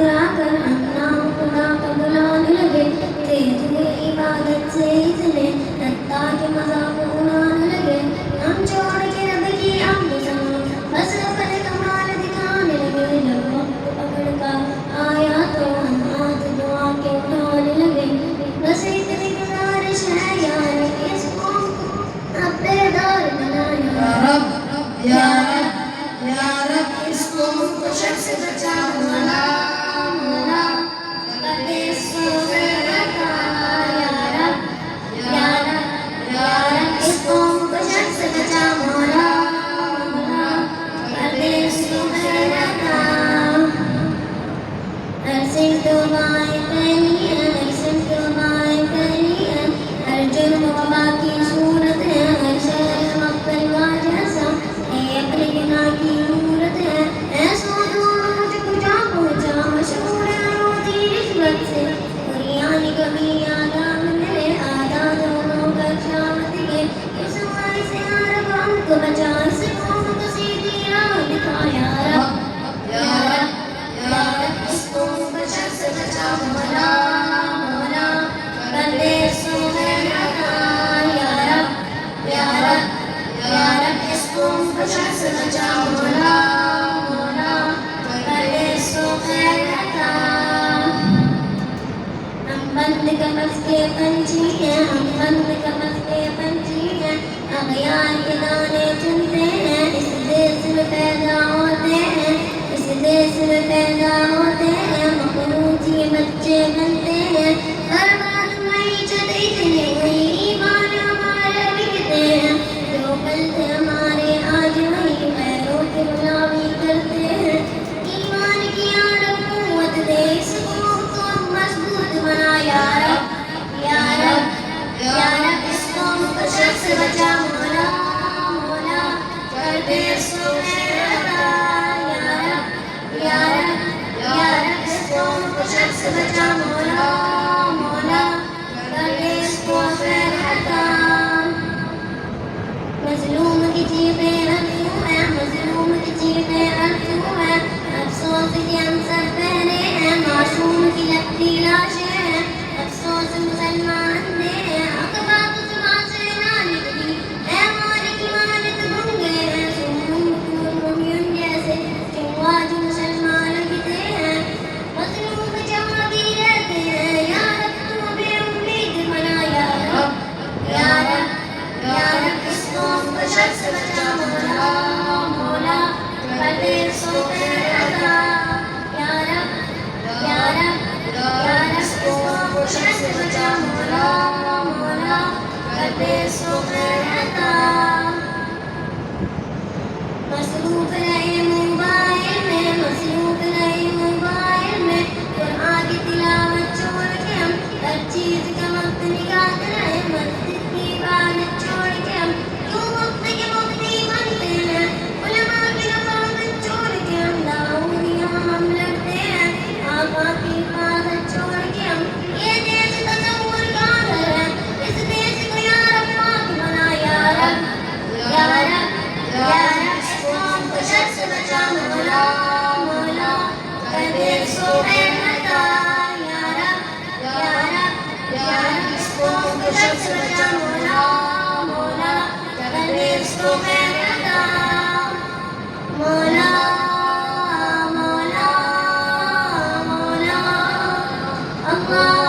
مسکرا کر ہم نام خدا کا بلانے لگے، تیز ہوئی عبادت سے اتنے حتیٰ کہ مذاق اڑانے لگے، ہم چھوڑ کے رب کی عبد سنو بس اپنے کمال دکھانے لگے، جب وقت پکڑ کا آیا تو ہم ہاتھ دعا کے اٹھانے لگے، بس اتنی گزارش ہے یا رب اس قوم کو اب بیدار بنا یا رب، یا رب، یا رب اس قوم کو شر سے بچا مولا، مولا کر دے اس کو خیر عطا، یا رب، یا رب، یا رب اس قوم کو شر سے بچا مولا، مولا کر دے اس کو خیر عطا، ہر سمت دعائیں پھیلی ہیں، ہر سمت دعائیں پھیلی ہیں، ہر جرم وبا کی صورت ہے، ہر شہر مقتل جیسا ہے، اپنے گناہ کی مورت ہے، ایسا دور مجھ کو جا پہنچا مشہور روزی رشوت سے، قریانی کبھی آداب ملے آدھا دونوں کا شامت کے، اس مائی سے عرب ہم کو بچا، اس قوم کو سیدھی راہ دکھا یا رب، یا رب، یا رب اس قوم کو شر سے بچا مولا، مولا کر دے اس کو خیر عطا، یا رب، یا رب، یا رب اس قوم کو شر سے بچا مولا، مولا کر دے اس کو خیر عطا، ہم بند قفس کے پنچھی ہیں، ہم بند قفس کے پنچھی ہیں، اغیار کے دانے چنتے ہیں، اس دیس میں پیدا ہوتے ہیں، اس دیس میں پیدا ہوتے ہیں، مخلوق یہ بچے بنتے ہیں، برباد معیشت اتنی ہوئی ایمان ہمارے بکتے ہیں، جو پلتے ہمارے آج وہی پیروں کی غلامی کرتے ہیں، ایمان کی عرب قوت دے اس قوم کو مضبوط بنا یا رب، یا رب، یا رب اس قوم کو شر سے بچا مولا، مولا کر دے اس کو خیر عطا، یا رب، یا رب، یا رب اس قوم کو شر سے بچا مولا، مولا کر دے اس کو خیر عطا، مظلوم کی چیخیں ارسوں ہیں، مظلوم کی چیخیں ارسوں ہیں، افسوس کے عنصر پہنے ہیں، معصوم کی لگتی لاشیں ہیں، افسوس مسلمان اندھے ہیں، اقبات زبان سے نہ نکلی، اے مالک مالک گنگے ہیں، سمون جیسے کیوں آج مسلمان لگتے ہیں، مظلوم جہاں بھی رہتے ہیں، یا رب تو بے امید بنا یا رب، یا رب، یا رب اس قوم کو شر سے بچا مولا، مولا کر دے اس کو خیر عطا، یا رب، یا رب، یا رب اس قوم کو شر سے بچا مولا، مولا کر دے اس کو خیر عطا، مصروف رہے موبائل میں، مصروف رہے موبائل میں، قرآن کی تلاوت چھوڑ کے ہم ہر چیز کا وقت نکالتے رہے، مسجد کی عبادت چھوڑ کے ہم کیوں وقت کے مفتی بنتے ہیں، علماء کی رفاقت چھوڑ کے ہم لاہوریاں ہم لڑتے ہیں، آقا کی حفاظت چھوڑ کے ہم یہ دیش تصور کا گھر ہے، اس دیش کو یا رب پاک بنا یا رب، یا رب، یا رب اس قوم کو شر سے بچا مولا، مولا کر دے اس کو خیر عطا، یا رب، یا رب، یا رب اس قوم کو شر سے بچا مولا، مولا کر دے اس کو خیر عطا، مولا، مولا، مولا اللہ